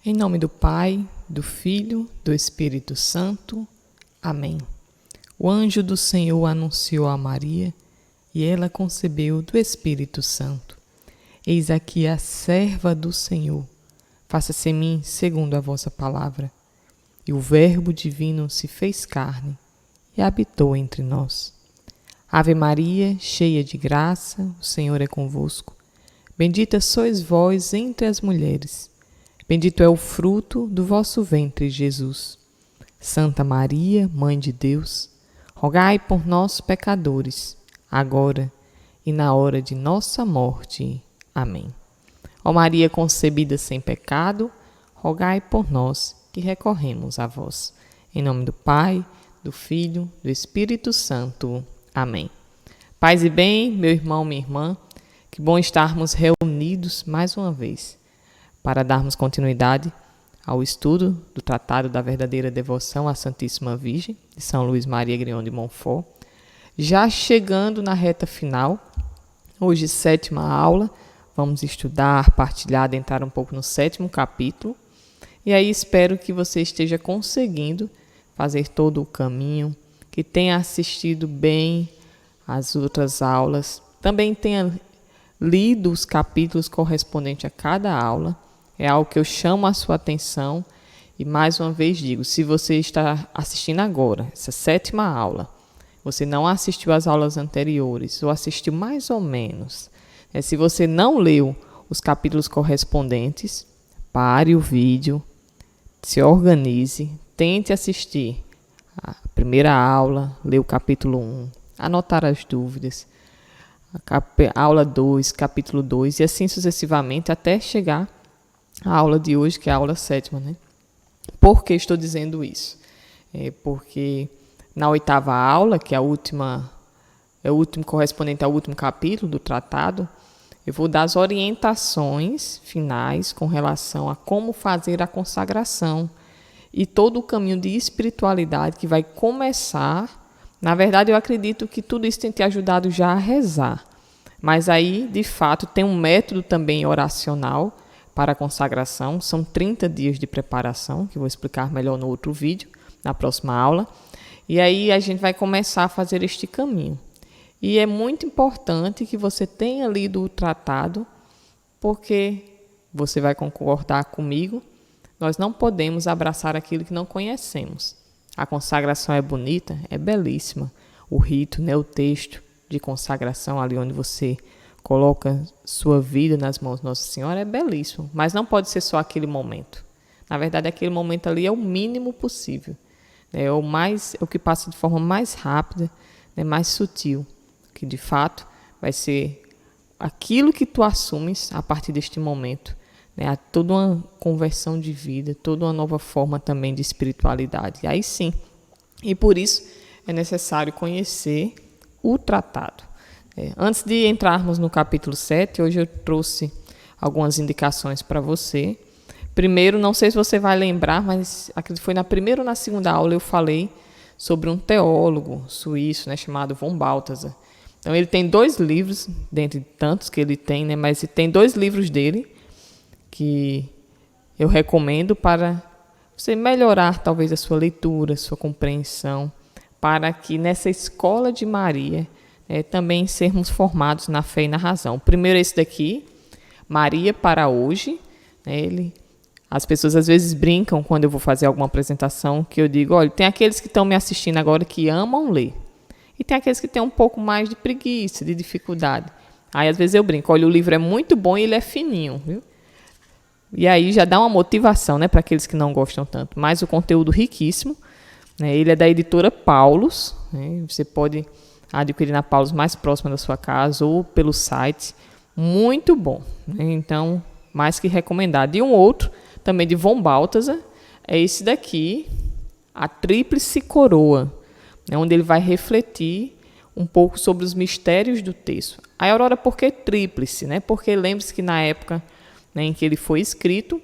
Em nome do Pai, do Filho, do Espírito Santo. Amém. O anjo do Senhor anunciou a Maria, e ela concebeu do Espírito Santo. Eis aqui a serva do Senhor. Faça-se em mim segundo a vossa palavra. E o Verbo divino se fez carne e habitou entre nós. Ave Maria, cheia de graça, o Senhor é convosco. Bendita sois vós entre as mulheres. Bendito é o fruto do vosso ventre, Jesus. Santa Maria, Mãe de Deus, rogai por nós, pecadores, agora e na hora de nossa morte. Amém. Ó Maria concebida sem pecado, rogai por nós que recorremos a vós. Em nome do Pai, do Filho, do Espírito Santo. Amém. Paz e bem, meu irmão, minha irmã, que bom estarmos reunidos mais uma vez para darmos continuidade ao estudo do Tratado da Verdadeira Devoção à Santíssima Virgem, de São Luís Maria Grignion de Montfort. Já chegando na reta final, hoje 7ª aula, vamos estudar, partilhar, adentrar um pouco no 7º capítulo. E aí espero que você esteja conseguindo fazer todo o caminho, que tenha assistido bem às outras aulas, também tenha lido os capítulos correspondentes a cada aula. É algo que eu chamo a sua atenção e mais uma vez digo, se você está assistindo agora, essa 7ª aula, você não assistiu às aulas anteriores ou assistiu mais ou menos, se você não leu os capítulos correspondentes, pare o vídeo, se organize, tente assistir a primeira aula, ler o capítulo 1, anotar as dúvidas, a aula 2, capítulo 2 e assim sucessivamente até chegar a aula de hoje, que é a aula 7ª, né? Por que estou dizendo isso? Porque na 8ª aula, que é o último correspondente ao último capítulo do tratado, eu vou dar as orientações finais com relação a como fazer a consagração e todo o caminho de espiritualidade que vai começar. Na verdade, eu acredito que tudo isso tem te ajudado já a rezar. Mas aí, de fato, tem um método também oracional para a consagração. São 30 dias de preparação, que eu vou explicar melhor no outro vídeo, na próxima aula. E aí a gente vai começar a fazer este caminho. E é muito importante que você tenha lido o tratado, porque você vai concordar comigo, nós não podemos abraçar aquilo que não conhecemos. A consagração é bonita, é belíssima. O rito, né, o texto de consagração, ali onde você coloca sua vida nas mãos de Nossa Senhora, é belíssimo. Mas não pode ser só aquele momento. Na verdade, aquele momento ali é o mínimo possível. É o que passa de forma mais rápida, né, mais sutil. Que de fato vai ser aquilo que tu assumes a partir deste momento. Né, toda uma conversão de vida, toda uma nova forma também de espiritualidade. E aí sim. E por isso é necessário conhecer o tratado. Antes de entrarmos no capítulo 7, hoje eu trouxe algumas indicações para você. Primeiro, não sei se você vai lembrar, mas acredito que foi na primeira ou na segunda aula eu falei sobre um teólogo suíço, né, chamado von Balthasar. Então ele tem 2 livros, dentre tantos que ele tem, né, mas ele tem 2 livros dele que eu recomendo para você melhorar talvez a sua leitura, a sua compreensão, para que nessa escola de Maria também sermos formados na fé e na razão. Primeiro esse daqui, Maria para hoje. As pessoas às vezes brincam quando eu vou fazer alguma apresentação, que eu digo, olha, tem aqueles que estão me assistindo agora que amam ler. E tem aqueles que têm um pouco mais de preguiça, de dificuldade. Aí às vezes eu brinco, olha, o livro é muito bom e ele é fininho, viu? E aí já dá uma motivação, né, para aqueles que não gostam tanto. Mas o conteúdo riquíssimo, né, ele é da editora Paulus, né, você pode adquirir na Paulus mais próxima da sua casa ou pelo site. Muito bom, né? Então, mais que recomendado. E um outro, também de von Balthasar, é esse daqui, a Tríplice Coroa, né? Onde ele vai refletir um pouco sobre os mistérios do texto. Aí, Aurora, por que tríplice? Né? Porque lembre-se que na época, né, em que ele foi escrito,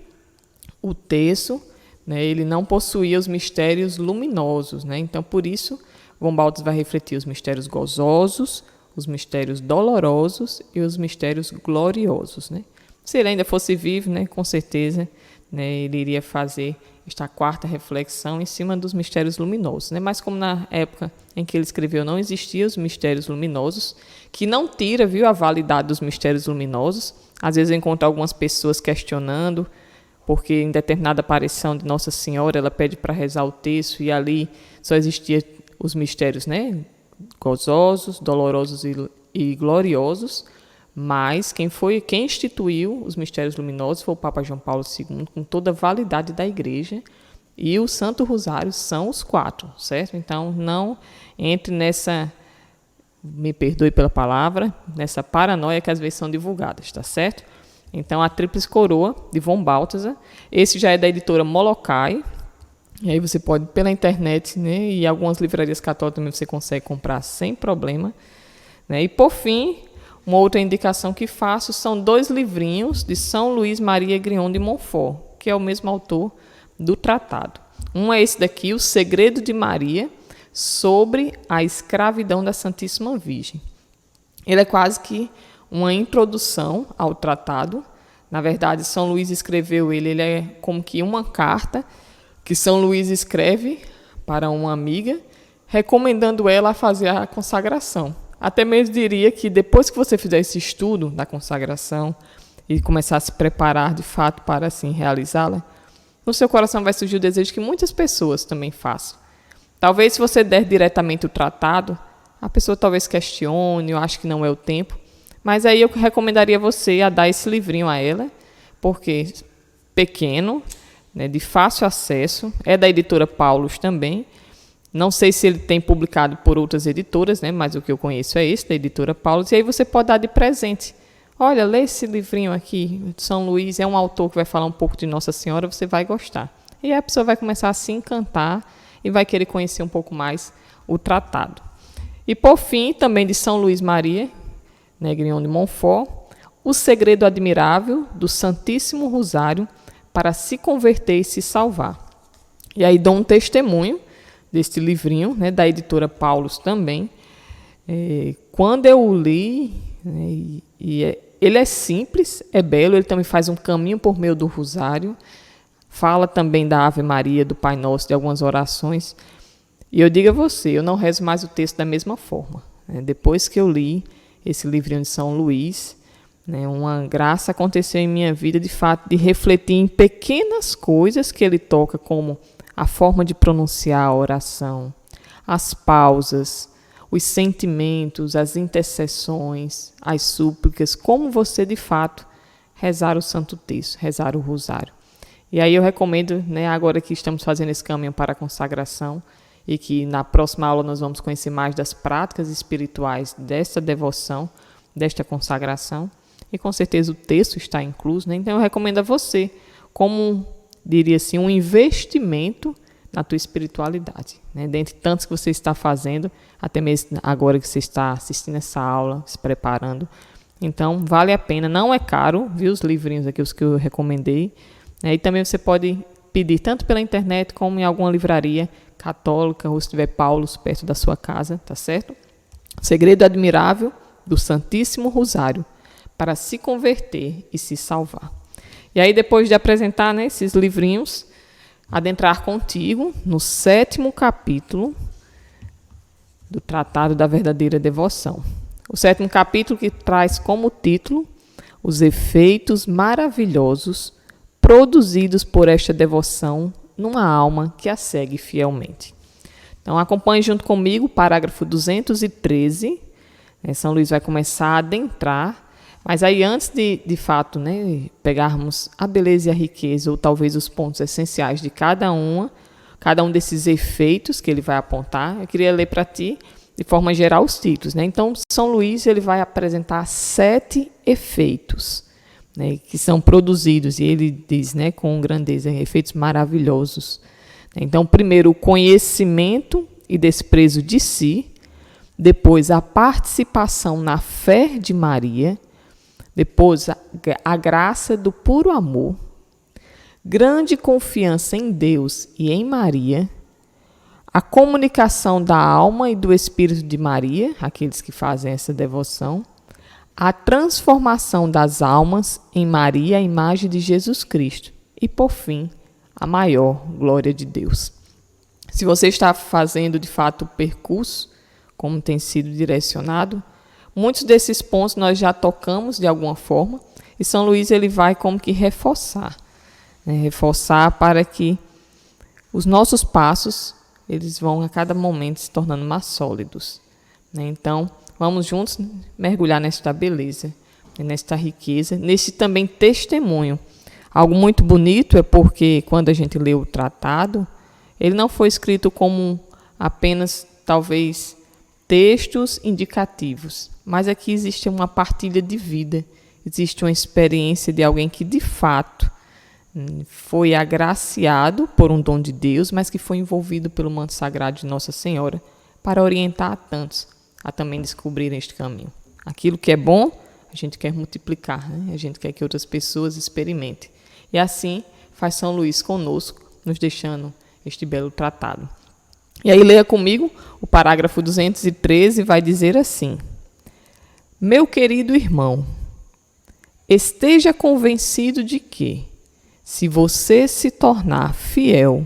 o texto, né, ele não possuía os mistérios luminosos. Né? Então, por isso, von Balthasar vai refletir os mistérios gozosos, os mistérios dolorosos e os mistérios gloriosos. Né? Se ele ainda fosse vivo, né, com certeza né, ele iria fazer esta quarta reflexão em cima dos mistérios luminosos, né? Mas como na época em que ele escreveu não existiam os mistérios luminosos, que não tira, viu, a validade dos mistérios luminosos. Às vezes eu encontro algumas pessoas questionando, porque em determinada aparição de Nossa Senhora ela pede para rezar o terço e ali só existiam os mistérios, né, gozosos, dolorosos e gloriosos. Mas quem instituiu os mistérios luminosos foi o Papa João Paulo II, com toda a validade da Igreja, e o Santo Rosário são os 4, certo? Então, não entre nessa, me perdoe pela palavra, nessa paranoia que às vezes são divulgadas, tá certo? Então, a Tríplice Coroa, de Von Balthasar, esse já é da editora Molokai, e aí você pode, pela internet, né, e algumas livrarias católicas também você consegue comprar sem problema, né? E, por fim, uma outra indicação que faço são 2 livrinhos de São Luís Maria Grignon de Montfort, que é o mesmo autor do tratado. Um é esse daqui, O Segredo de Maria, sobre a escravidão da Santíssima Virgem. Ele é quase que uma introdução ao tratado. Na verdade, São Luís escreveu ele é como que uma carta que São Luís escreve para uma amiga, recomendando ela a fazer a consagração. Até mesmo diria que depois que você fizer esse estudo da consagração e começar a se preparar de fato para assim realizá-la, no seu coração vai surgir o desejo que muitas pessoas também façam. Talvez se você der diretamente o tratado, a pessoa talvez questione, eu acho que não é o tempo, mas aí eu recomendaria você a dar esse livrinho a ela, porque pequeno, né, de fácil acesso, é da editora Paulus também. Não sei se ele tem publicado por outras editoras, né, mas o que eu conheço é esse, da editora Paulus, e aí você pode dar de presente. Olha, lê esse livrinho aqui, de São Luís, é um autor que vai falar um pouco de Nossa Senhora, você vai gostar. E aí a pessoa vai começar a se encantar e vai querer conhecer um pouco mais o tratado. E por fim, também de São Luís Maria, né, Grignon de Montfort, O Segredo Admirável do Santíssimo Rosário para se converter e se salvar. E aí dou um testemunho deste livrinho, né, da editora Paulus também. Quando eu o li, né, ele é simples, é belo, ele também faz um caminho por meio do rosário, fala também da Ave Maria, do Pai Nosso, de algumas orações. E eu digo a você, eu não rezo mais o texto da mesma forma. Né? Depois que eu li esse livrinho de São Luís, né, uma graça aconteceu em minha vida, de fato, de refletir em pequenas coisas que ele toca, como a forma de pronunciar a oração, as pausas, os sentimentos, as intercessões, as súplicas, como você, de fato, rezar o Santo Terço, rezar o Rosário. E aí eu recomendo, né, agora que estamos fazendo esse caminho para a consagração, e que na próxima aula nós vamos conhecer mais das práticas espirituais desta devoção, desta consagração, e com certeza o texto está incluso, né? Então eu recomendo a você, como diria assim, um investimento na tua espiritualidade, né? Dentre tantos que você está fazendo, até mesmo agora que você está assistindo essa aula, se preparando. Então, vale a pena, não é caro, viu, os livrinhos aqui, os que eu recomendei, né? E também você pode pedir tanto pela internet como em alguma livraria católica, ou se tiver Paulus perto da sua casa, tá certo? Segredo Admirável do Santíssimo Rosário para se converter e se salvar. E aí, depois de apresentar, né, esses livrinhos, adentrar contigo no 7º capítulo do Tratado da Verdadeira Devoção. O 7º capítulo que traz como título os efeitos maravilhosos produzidos por esta devoção numa alma que a segue fielmente. Então, acompanhe junto comigo o parágrafo 213. São Luís vai começar a adentrar. Mas aí, antes de fato, né, pegarmos a beleza e a riqueza, ou talvez os pontos essenciais de cada um desses efeitos que ele vai apontar, eu queria ler para ti, de forma geral, os títulos. Né? Então, São Luís ele vai apresentar 7 efeitos, né, que são produzidos, e ele diz, né, com grandeza, efeitos maravilhosos. Então, primeiro, o conhecimento e desprezo de si, depois, a participação na fé de Maria, depois, a graça do puro amor, grande confiança em Deus e em Maria, a comunicação da alma e do Espírito de Maria, aqueles que fazem essa devoção, a transformação das almas em Maria, a imagem de Jesus Cristo, e, por fim, a maior glória de Deus. Se você está fazendo, de fato, o percurso, como tem sido direcionado, muitos desses pontos nós já tocamos de alguma forma, e São Luís ele vai como que reforçar, né? Reforçar para que os nossos passos eles vão a cada momento se tornando mais sólidos, né? Então, vamos juntos mergulhar nesta beleza, nesta riqueza, nesse também testemunho. Algo muito bonito é porque, quando a gente lê o tratado, ele não foi escrito como apenas, talvez, textos indicativos, mas aqui existe uma partilha de vida, existe uma experiência de alguém que, de fato, foi agraciado por um dom de Deus, mas que foi envolvido pelo manto sagrado de Nossa Senhora para orientar a tantos a também descobrir este caminho. Aquilo que é bom, a gente quer multiplicar, né? A gente quer que outras pessoas experimentem. E assim faz São Luís conosco, nos deixando este belo tratado. E aí leia comigo o parágrafo 213, vai dizer assim: Meu querido irmão, esteja convencido de que, se você se tornar fiel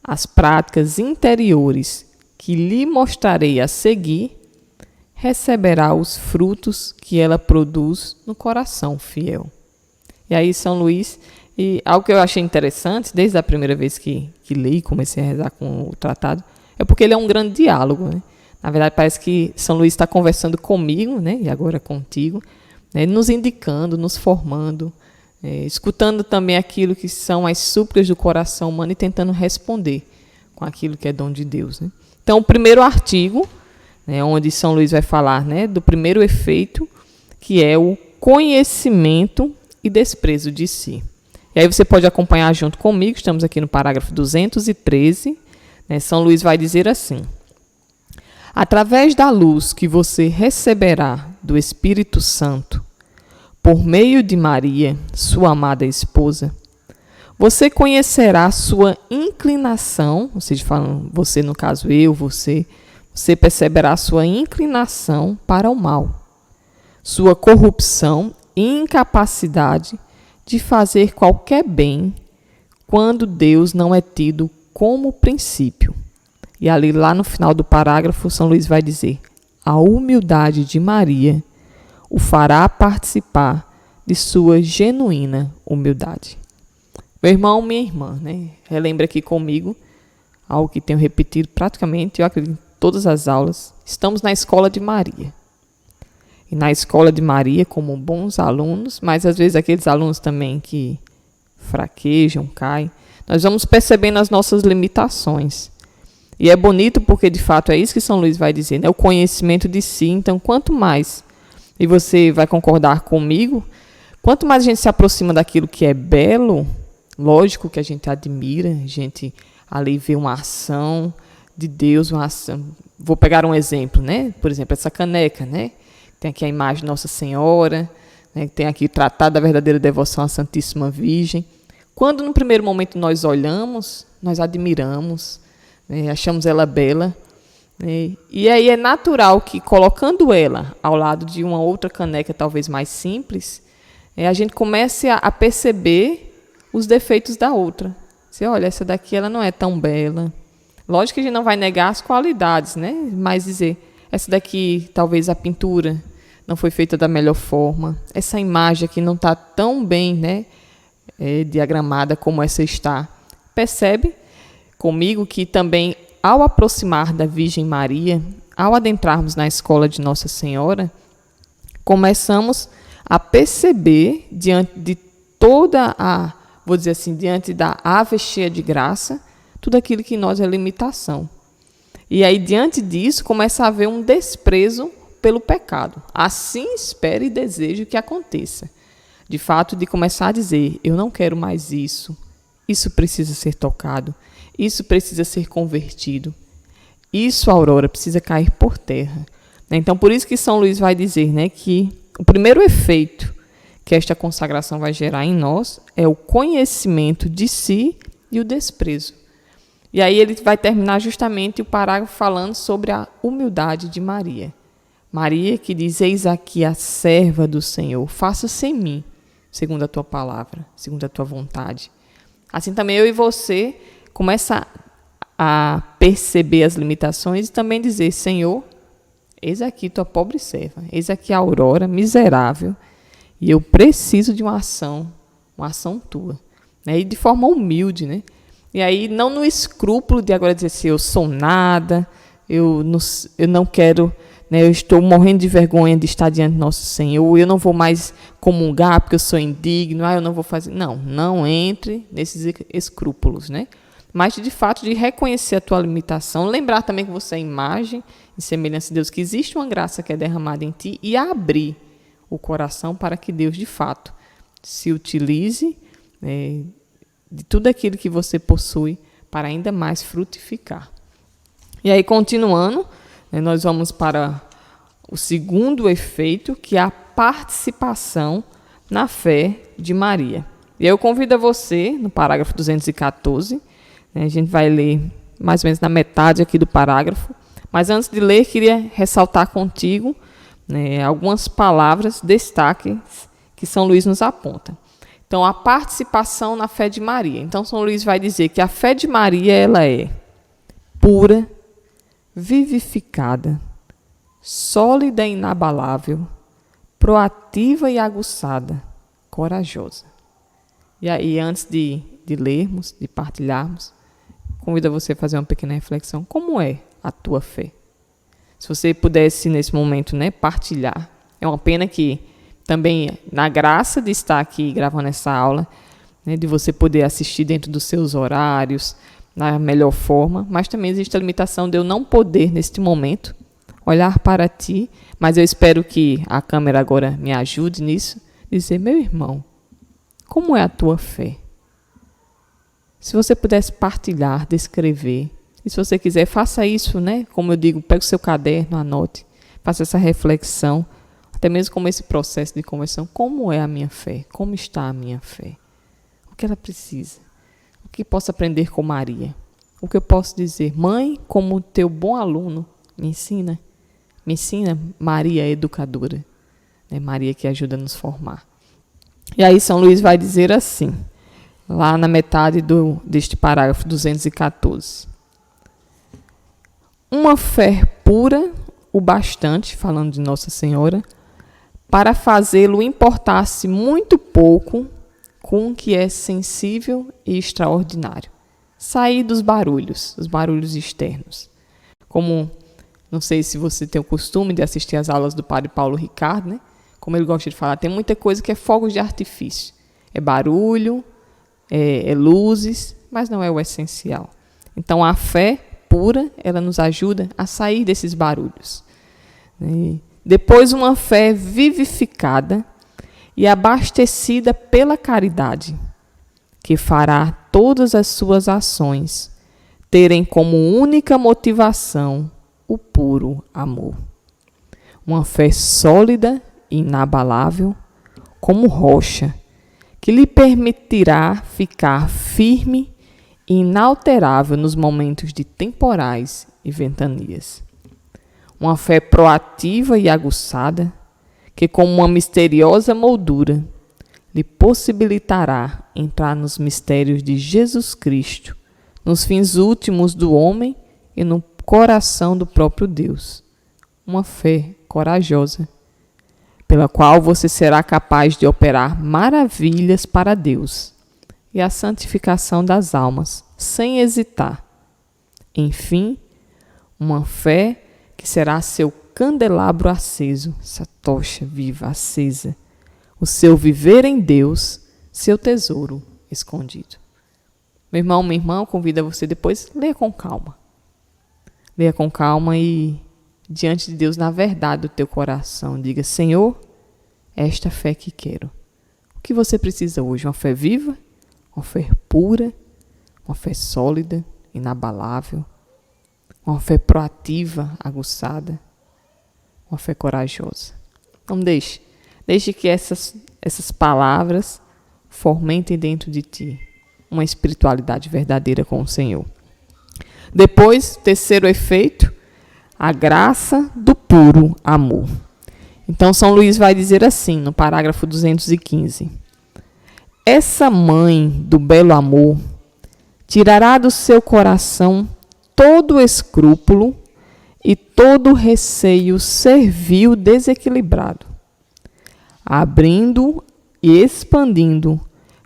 às práticas interiores que lhe mostrarei a seguir, receberá os frutos que ela produz no coração fiel. E aí São Luís, e algo que eu achei interessante, desde a primeira vez que li e comecei a rezar com o tratado, é porque ele é um grande diálogo, né? Na verdade, parece que São Luís está conversando comigo, né? E agora contigo, né? Nos indicando, nos formando, escutando também aquilo que são as súplicas do coração humano e tentando responder com aquilo que é dom de Deus, né? Então, o primeiro artigo, né, onde São Luís vai falar, né, do primeiro efeito, que é o conhecimento e desprezo de si. E aí você pode acompanhar junto comigo, estamos aqui no parágrafo 213, né, São Luís vai dizer assim: através da luz que você receberá do Espírito Santo, por meio de Maria, sua amada esposa, você conhecerá sua inclinação, ou seja, falando você, no caso eu, você perceberá sua inclinação para o mal, sua corrupção e incapacidade de fazer qualquer bem quando Deus não é tido como princípio. E ali, lá no final do parágrafo, São Luís vai dizer: a humildade de Maria o fará participar de sua genuína humildade. Meu irmão, minha irmã, né? Relembra aqui comigo algo que tenho repetido praticamente, eu acredito, em todas as aulas. Estamos na escola de Maria. E na escola de Maria, como bons alunos, mas às vezes aqueles alunos também que fraquejam, caem, nós vamos percebendo as nossas limitações. E é bonito porque, de fato, é isso que São Luís vai dizer, né? O conhecimento de si. Então, quanto mais, e você vai concordar comigo, quanto mais a gente se aproxima daquilo que é belo, lógico que a gente admira, a gente ali vê uma ação de Deus, uma ação. Vou pegar um exemplo, né? Por exemplo, essa caneca, né? Tem aqui a imagem de Nossa Senhora, né? Tem aqui o Tratado da Verdadeira Devoção à Santíssima Virgem. Quando no primeiro momento nós olhamos, nós admiramos, né? Achamos ela bela, né? E aí é natural que, colocando ela ao lado de uma outra caneca talvez mais simples, a gente comece a perceber os defeitos da outra. Você olha, essa daqui ela não é tão bela. Lógico que a gente não vai negar as qualidades, né? Mas dizer, essa daqui, talvez a pintura não foi feita da melhor forma. Essa imagem aqui não está tão bem, né, diagramada como essa está. Percebe comigo que também, ao aproximar da Virgem Maria, ao adentrarmos na escola de Nossa Senhora, começamos a perceber, diante de toda a, vou dizer assim, diante da ave cheia de graça, tudo aquilo que em nós é limitação. E aí, diante disso, começa a haver um desprezo pelo pecado. Assim espero e desejo que aconteça. De fato, de começar a dizer, eu não quero mais isso, isso precisa ser tocado, isso precisa ser convertido, isso, Aurora, precisa cair por terra. Então, por isso que São Luís vai dizer, né, que o primeiro efeito que esta consagração vai gerar em nós é o conhecimento de si e o desprezo. E aí ele vai terminar justamente o parágrafo falando sobre a humildade de Maria. Maria que diz, eis aqui a serva do Senhor, faça-se em mim, segundo a tua palavra, segundo a tua vontade. Assim também eu e você começa a perceber as limitações e também dizer, Senhor, eis aqui tua pobre serva, eis aqui a Aurora, miserável, e eu preciso de uma ação tua. Né? E de forma humilde, né? E aí não no escrúpulo de agora dizer assim, eu sou nada, eu não quero, né, eu estou morrendo de vergonha de estar diante do nosso Senhor, eu não vou mais comungar porque eu sou indigno, eu não vou fazer. Não entre nesses escrúpulos, né? Mas de fato de reconhecer a tua limitação, lembrar também que você é imagem e semelhança de Deus, que existe uma graça que é derramada em ti e abrir o coração para que Deus de fato se utilize de tudo aquilo que você possui para ainda mais frutificar. E aí, continuando, nós vamos para o segundo efeito, que é a participação na fé de Maria. E aí eu convido a você, no parágrafo 214, a gente vai ler mais ou menos na metade aqui do parágrafo, mas antes de ler, queria ressaltar contigo algumas palavras, destaques, que São Luís nos aponta. Então, a participação na fé de Maria. Então, São Luís vai dizer que a fé de Maria ela é pura, vivificada, sólida e inabalável, proativa e aguçada, corajosa. E aí, antes de lermos, de partilharmos, convido você a fazer uma pequena reflexão. Como é a tua fé? Se você pudesse, nesse momento, partilhar. É uma pena que também, na graça de estar aqui gravando essa aula, de você poder assistir dentro dos seus horários, na melhor forma, mas também existe a limitação de eu não poder, neste momento, olhar para ti, mas eu espero que a câmera agora me ajude nisso, dizer, meu irmão, como é a tua fé? Se você pudesse partilhar, descrever, e se você quiser, faça isso, como eu digo, pegue o seu caderno, anote, faça essa reflexão, até mesmo como esse processo de conversão, como é a minha fé? Como está a minha fé? O que ela precisa? O que posso aprender com Maria? O que eu posso dizer? Mãe, como teu bom aluno, me ensina, Maria educadora, Maria que ajuda a nos formar. E aí São Luís vai dizer assim, lá na metade deste parágrafo 214. Uma fé pura, o bastante, falando de Nossa Senhora, para fazê-lo importar-se muito pouco com o que é sensível e extraordinário. Sair dos barulhos, os barulhos externos. Como, não sei se você tem o costume de assistir às aulas do Padre Paulo Ricardo, como ele gosta de falar, tem muita coisa que é fogos de artifício. É barulho, é luzes, mas não é o essencial. Então, a fé pura, ela nos ajuda a sair desses barulhos. Depois, uma fé vivificada e abastecida pela caridade, que fará todas as suas ações terem como única motivação o puro amor. Uma fé sólida e inabalável, como rocha, que lhe permitirá ficar firme e inalterável nos momentos de temporais e ventanias. Uma fé proativa e aguçada, que como uma misteriosa moldura, lhe possibilitará entrar nos mistérios de Jesus Cristo, nos fins últimos do homem e no coração do próprio Deus. Uma fé corajosa, pela qual você será capaz de operar maravilhas para Deus e a santificação das almas, sem hesitar. Enfim, uma fé que será seu candelabro aceso, essa tocha viva, acesa, o seu viver em Deus, seu tesouro escondido. Meu irmão, minha irmã, convido você depois, leia com calma. Leia com calma e, diante de Deus, na verdade do teu coração, diga, Senhor, é esta fé que quero. O que você precisa hoje? Uma fé viva? Uma fé pura? Uma fé sólida, inabalável? Uma fé proativa, aguçada? Uma fé corajosa? Não deixe que essas palavras fomentem dentro de ti uma espiritualidade verdadeira com o Senhor. Depois, terceiro efeito, a graça do puro amor. Então, São Luís vai dizer assim, no parágrafo 215. essa mãe do belo amor tirará do seu coração todo escrúpulo e todo receio servil desequilibrado, abrindo e expandindo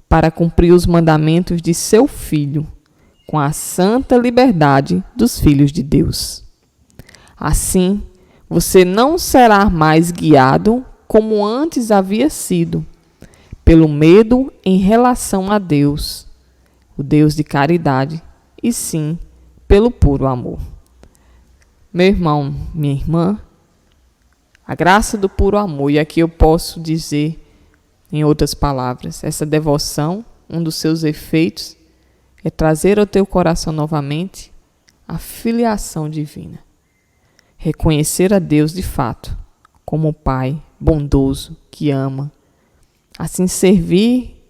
para cumprir os mandamentos de seu Filho, com a santa liberdade dos filhos de Deus. Assim, você não será mais guiado como antes havia sido, pelo medo em relação a Deus, o Deus de caridade, e sim pelo puro amor. Meu irmão, minha irmã, a graça do puro amor, e aqui eu posso dizer, em outras palavras, essa devoção, um dos seus efeitos é trazer ao teu coração novamente a filiação divina. Reconhecer a Deus de fato como o Pai bondoso que ama. Assim servir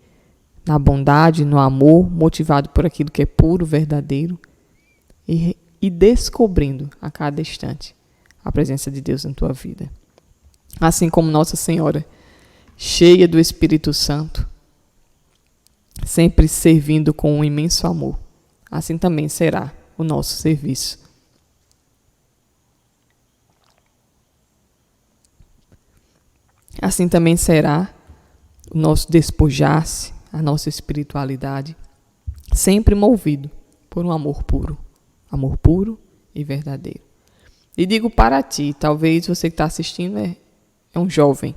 na bondade, no amor, motivado por aquilo que é puro, verdadeiro e descobrindo a cada instante a presença de Deus na tua vida. Assim como Nossa Senhora, cheia do Espírito Santo, sempre servindo com um imenso amor, assim também será o nosso serviço. Assim também será o nosso despojar-se, a nossa espiritualidade, sempre movido por um amor puro e verdadeiro. E digo para ti, talvez você que está assistindo é um jovem,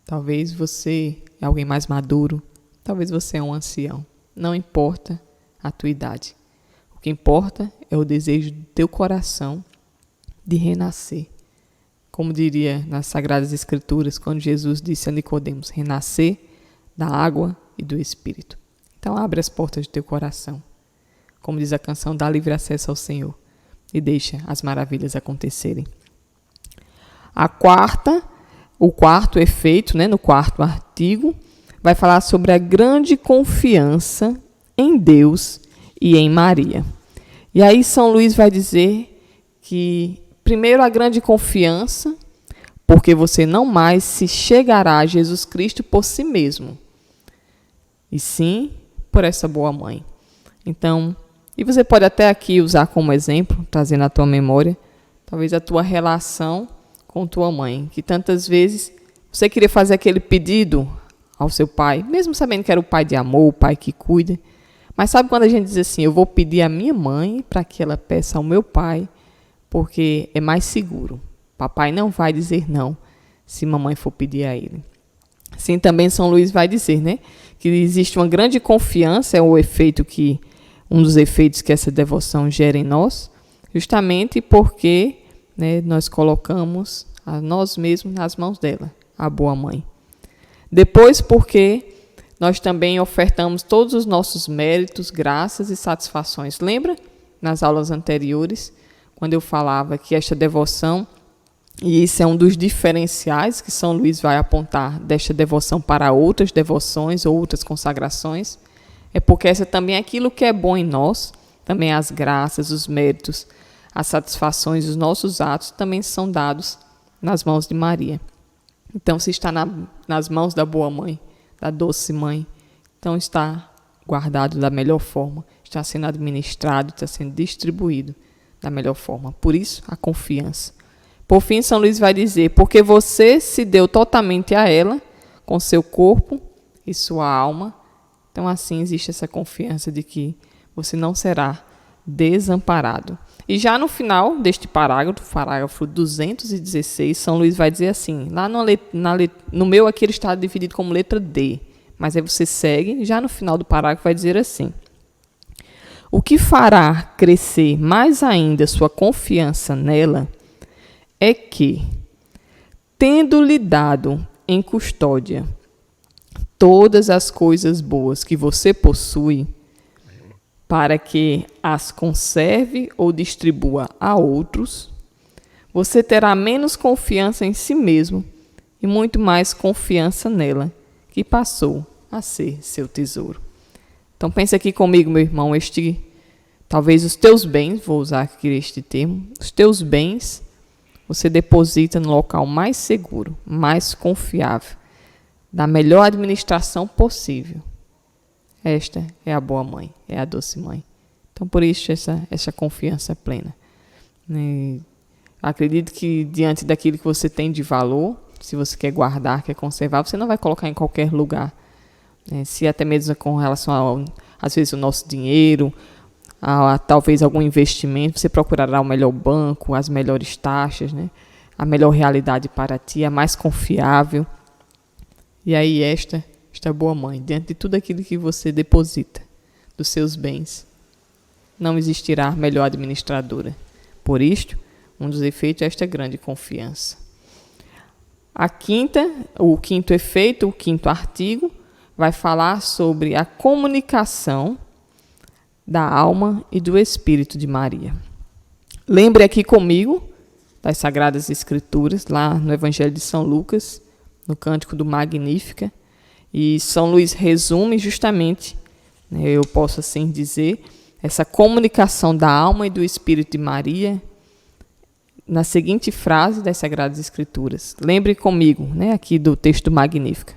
talvez você é alguém mais maduro, talvez você é um ancião. Não importa a tua idade. O que importa é o desejo do teu coração de renascer. Como diria nas Sagradas Escrituras, quando Jesus disse a Nicodemos, renascer da água e do Espírito. Então abre as portas do teu coração. Como diz a canção, dá livre acesso ao Senhor e deixa as maravilhas acontecerem. O quarto efeito, no quarto artigo, vai falar sobre a grande confiança em Deus e em Maria. E aí São Luís vai dizer que, primeiro, a grande confiança, porque você não mais se chegará a Jesus Cristo por si mesmo, e sim por essa boa mãe. Então, e você pode até aqui usar como exemplo, trazendo à tua memória, talvez a tua relação com tua mãe, que tantas vezes você queria fazer aquele pedido ao seu pai, mesmo sabendo que era o pai de amor, o pai que cuida. Mas sabe quando a gente diz assim, eu vou pedir à minha mãe para que ela peça ao meu pai, porque é mais seguro. Papai não vai dizer não se mamãe for pedir a ele. Assim também São Luís vai dizer, que existe uma grande confiança, é um dos efeitos que essa devoção gera em nós, justamente porque nós colocamos a nós mesmos nas mãos dela, a boa mãe. Depois, porque nós também ofertamos todos os nossos méritos, graças e satisfações. Lembra, nas aulas anteriores, quando eu falava que esta devoção, e isso é um dos diferenciais que São Luís vai apontar desta devoção para outras devoções ou outras consagrações, é porque essa também é aquilo que é bom em nós, também as graças, os méritos, as satisfações, os nossos atos também são dados nas mãos de Maria. Então, se está nas mãos da boa mãe, da doce mãe, então está guardado da melhor forma, está sendo administrado, está sendo distribuído da melhor forma. Por isso, a confiança. Por fim, São Luís vai dizer, porque você se deu totalmente a ela, com seu corpo e sua alma, então assim existe essa confiança de que você não será desamparado. E já no final deste parágrafo 216, São Luís vai dizer assim, lá no meu aqui ele está dividido como letra D, mas aí você segue, já no final do parágrafo vai dizer assim, o que fará crescer mais ainda sua confiança nela é que, tendo-lhe dado em custódia todas as coisas boas que você possui, para que as conserve ou distribua a outros, você terá menos confiança em si mesmo e muito mais confiança nela, que passou a ser seu tesouro. Então pense aqui comigo, meu irmão, talvez os teus bens, vou usar aqui este termo, os teus bens você deposita no local mais seguro, mais confiável, da melhor administração possível. Esta é a boa mãe, é a doce mãe. Então, por isso, essa confiança plena. Acredito que, diante daquilo que você tem de valor, se você quer guardar, quer conservar, você não vai colocar em qualquer lugar. Se até mesmo com relação, às vezes, o nosso dinheiro, a talvez algum investimento, você procurará o melhor banco, as melhores taxas, né? A melhor realidade para ti, a mais confiável. E aí esta boa mãe, diante de tudo aquilo que você deposita dos seus bens, não existirá melhor administradora. Por isto, um dos efeitos é esta grande confiança. O quinto efeito, o quinto artigo, vai falar sobre a comunicação da alma e do Espírito de Maria. Lembre aqui comigo das Sagradas Escrituras, lá no Evangelho de São Lucas, no Cântico do Magnífica, e São Luís resume justamente, eu posso assim dizer, essa comunicação da alma e do Espírito de Maria na seguinte frase das Sagradas Escrituras. Lembre comigo, aqui do texto do Magnífica.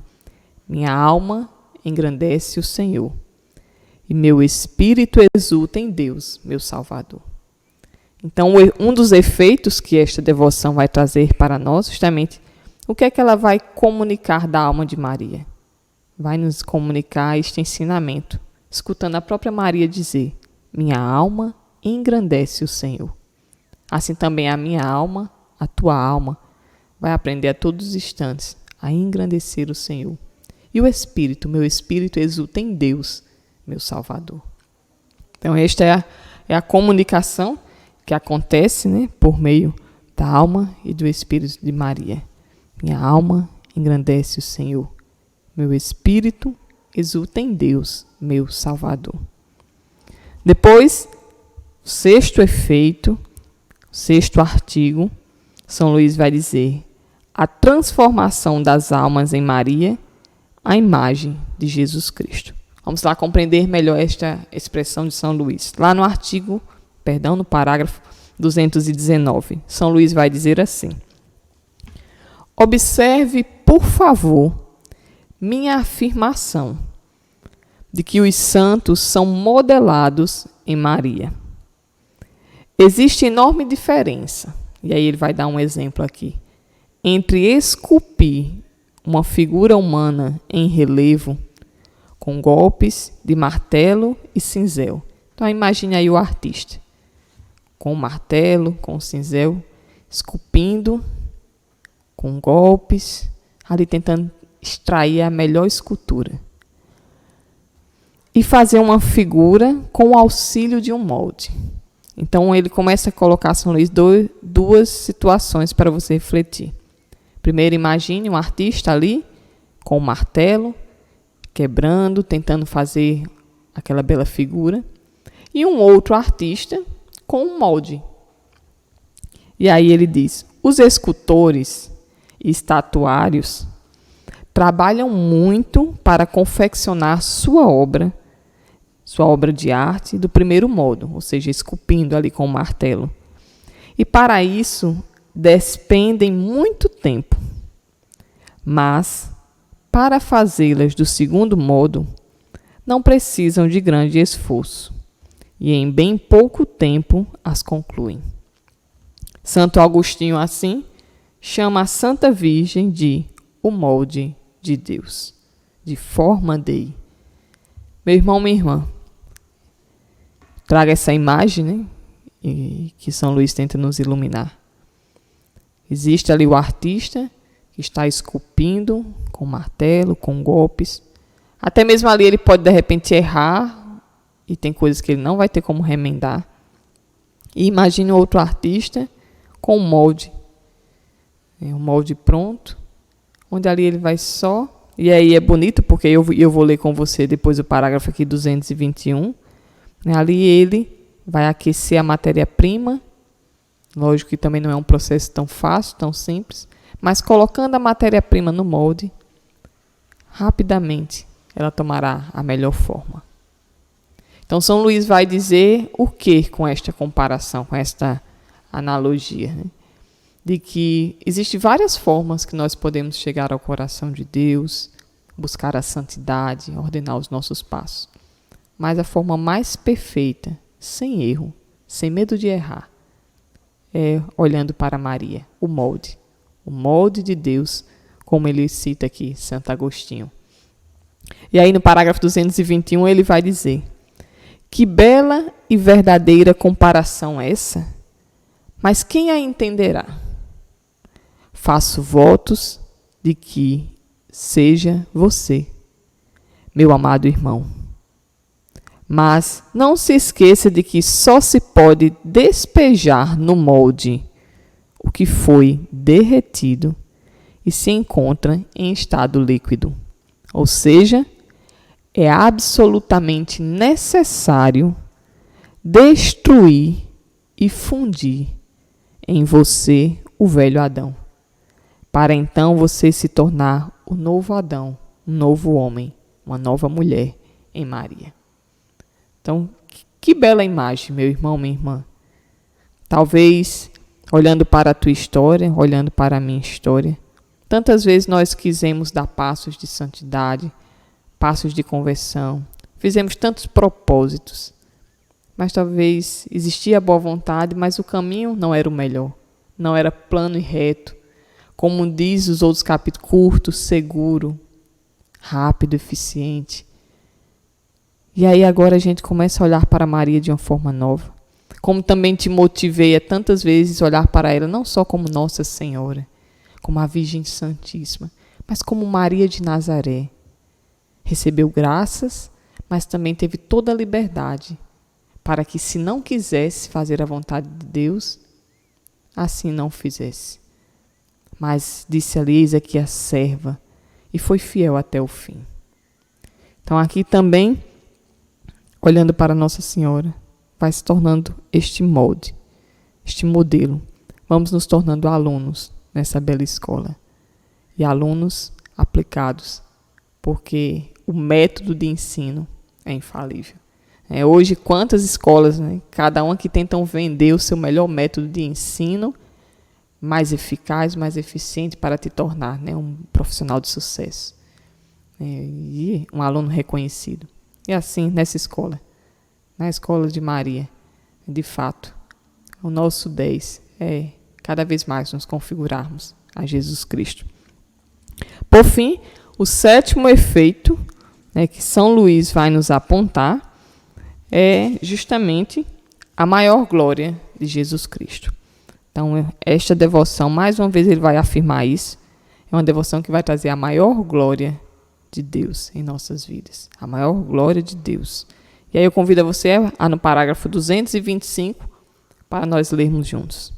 Minha alma engrandece o Senhor, e meu espírito exulta em Deus, meu Salvador. Então, um dos efeitos que esta devoção vai trazer para nós, justamente, o que é que ela vai comunicar da alma de Maria? Vai nos comunicar este ensinamento, escutando a própria Maria dizer: minha alma engrandece o Senhor. Assim também a minha alma, a tua alma, vai aprender a todos os instantes a engrandecer o Senhor. E o Espírito, meu Espírito exulta em Deus, meu Salvador. Então, esta é a comunicação que acontece, por meio da alma e do Espírito de Maria. Minha alma engrandece o Senhor. Meu Espírito exulta em Deus, meu Salvador. Depois, o sexto efeito, o sexto artigo, São Luís vai dizer: a transformação das almas em Maria, a imagem de Jesus Cristo. Vamos lá compreender melhor esta expressão de São Luís. Lá no parágrafo 219, São Luís vai dizer assim: observe, por favor, minha afirmação de que os santos são modelados em Maria. Existe enorme diferença, e aí ele vai dar um exemplo aqui, entre esculpir uma figura humana em relevo com golpes de martelo e cinzel. Então imagine aí o artista com o martelo, com o cinzel, esculpindo com golpes, ali tentando extrair a melhor escultura. E fazer uma figura com o auxílio de um molde. Então ele começa a colocar, São Luís, duas situações para você refletir. Primeiro, imagine um artista ali com o martelo, quebrando, tentando fazer aquela bela figura. E um outro artista com um molde. E aí ele diz: os escultores e estatuários trabalham muito para confeccionar sua obra de arte do primeiro modo, ou seja, esculpindo ali com o martelo. E para isso despendem muito tempo. Mas, para fazê-las do segundo modo, não precisam de grande esforço, e em bem pouco tempo as concluem. Santo Agostinho, assim, chama a Santa Virgem de o molde de Deus, de forma Dei. Meu irmão, minha irmã, traga essa imagem, e que São Luís tenta nos iluminar. Existe ali o artista que está esculpindo com martelo, com golpes. Até mesmo ali ele pode, de repente, errar, e tem coisas que ele não vai ter como remendar. E imagine outro artista com um molde pronto, onde ali ele vai só... E aí é bonito, porque eu vou ler com você depois o parágrafo aqui 221. Ali ele vai aquecer a matéria-prima. Lógico que também não é um processo tão fácil, tão simples. Mas colocando a matéria-prima no molde, rapidamente ela tomará a melhor forma. Então São Luís vai dizer o que com esta comparação, com esta analogia, de que existem várias formas que nós podemos chegar ao coração de Deus, buscar a santidade, ordenar os nossos passos. Mas a forma mais perfeita, sem erro, sem medo de errar, é olhando para Maria, o molde de Deus, como ele cita aqui, Santo Agostinho. E aí no parágrafo 221 ele vai dizer: que bela e verdadeira comparação essa, mas quem a entenderá? Faço votos de que seja você, meu amado irmão. Mas não se esqueça de que só se pode despejar no molde o que foi derretido e se encontra em estado líquido. Ou seja, é absolutamente necessário destruir e fundir em você o velho Adão, para então você se tornar o novo Adão, um novo homem, uma nova mulher em Maria. Então, que bela imagem, meu irmão, minha irmã. Talvez, olhando para a tua história, olhando para a minha história, tantas vezes nós quisemos dar passos de santidade, passos de conversão, fizemos tantos propósitos, mas talvez existia a boa vontade, mas o caminho não era o melhor, não era plano e reto, como diz os outros capítulos, curto, seguro, rápido, eficiente. E aí agora a gente começa a olhar para Maria de uma forma nova. Como também te motivei a tantas vezes olhar para ela, não só como Nossa Senhora, como a Virgem Santíssima, mas como Maria de Nazaré. Recebeu graças, mas também teve toda a liberdade para que, se não quisesse fazer a vontade de Deus, assim não fizesse. Mas disse ali: eis aqui a serva, e foi fiel até o fim. Então aqui também, olhando para Nossa Senhora, vai se tornando este molde, este modelo. Vamos nos tornando alunos nessa bela escola. E alunos aplicados, porque o método de ensino é infalível. Hoje, quantas escolas, cada uma que tentam vender o seu melhor método de ensino, mais eficaz, mais eficiente para te tornar um profissional de sucesso. E um aluno reconhecido. E assim, nessa escola, na escola de Maria, de fato, o nosso 10 é cada vez mais nos configurarmos a Jesus Cristo. Por fim, o sétimo efeito que São Luís vai nos apontar é justamente a maior glória de Jesus Cristo. Então, esta devoção, mais uma vez ele vai afirmar isso, é uma devoção que vai trazer a maior glória de Deus em nossas vidas. A maior glória de Deus. E aí eu convido você a no parágrafo 225, para nós lermos juntos.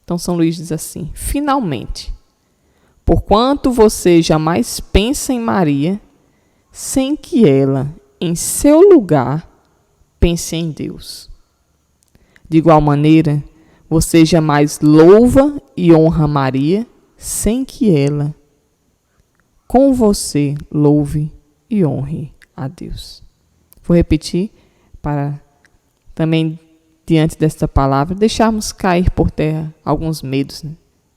Então, São Luís diz assim: finalmente, porquanto você jamais pensa em Maria, sem que ela, em seu lugar, pense em Deus. De igual maneira, você jamais louva e honra Maria, sem que ela, com você, louve e honre a Deus. Vou repetir para também, diante desta palavra, deixarmos cair por terra alguns medos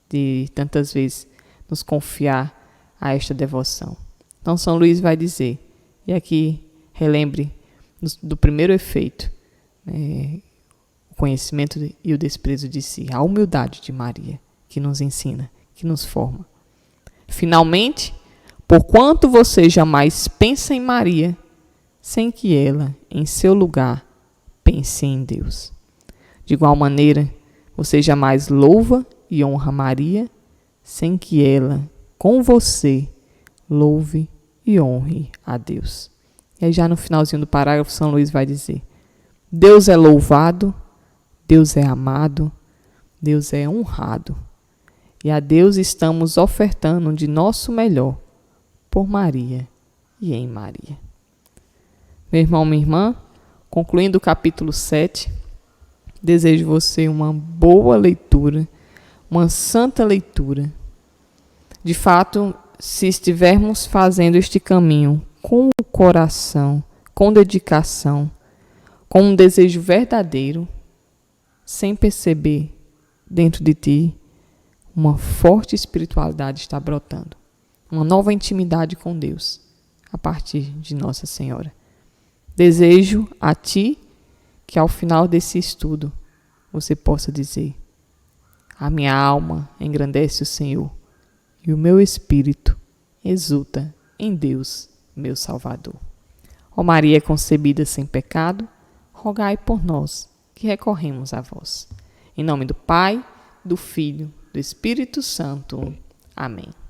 de tantas vezes nos confiar a esta devoção. Então, São Luís vai dizer, e aqui relembre do primeiro efeito, o conhecimento e o desprezo de si, a humildade de Maria, que nos ensina, que nos forma. Finalmente, porquanto você jamais pensa em Maria, sem que ela, em seu lugar, pense em Deus. De igual maneira, você jamais louva e honra Maria, sem que ela, com você, louve e honre a Deus. E aí já no finalzinho do parágrafo, São Luís vai dizer: Deus é louvado, Deus é amado, Deus é honrado. E a Deus estamos ofertando de nosso melhor por Maria e em Maria. Meu irmão, minha irmã, concluindo o capítulo 7, desejo você uma boa leitura, uma santa leitura. De fato, se estivermos fazendo este caminho com o coração, com dedicação, com um desejo verdadeiro, sem perceber dentro de ti, uma forte espiritualidade está brotando. uma nova intimidade com Deus a partir de Nossa Senhora. Desejo a ti que ao final desse estudo você possa dizer: a minha alma engrandece o Senhor e o meu espírito exulta em Deus, meu Salvador. Ó Maria concebida sem pecado, rogai por nós que recorremos a vós. Em nome do Pai, do Filho, do Espírito Santo. Amém.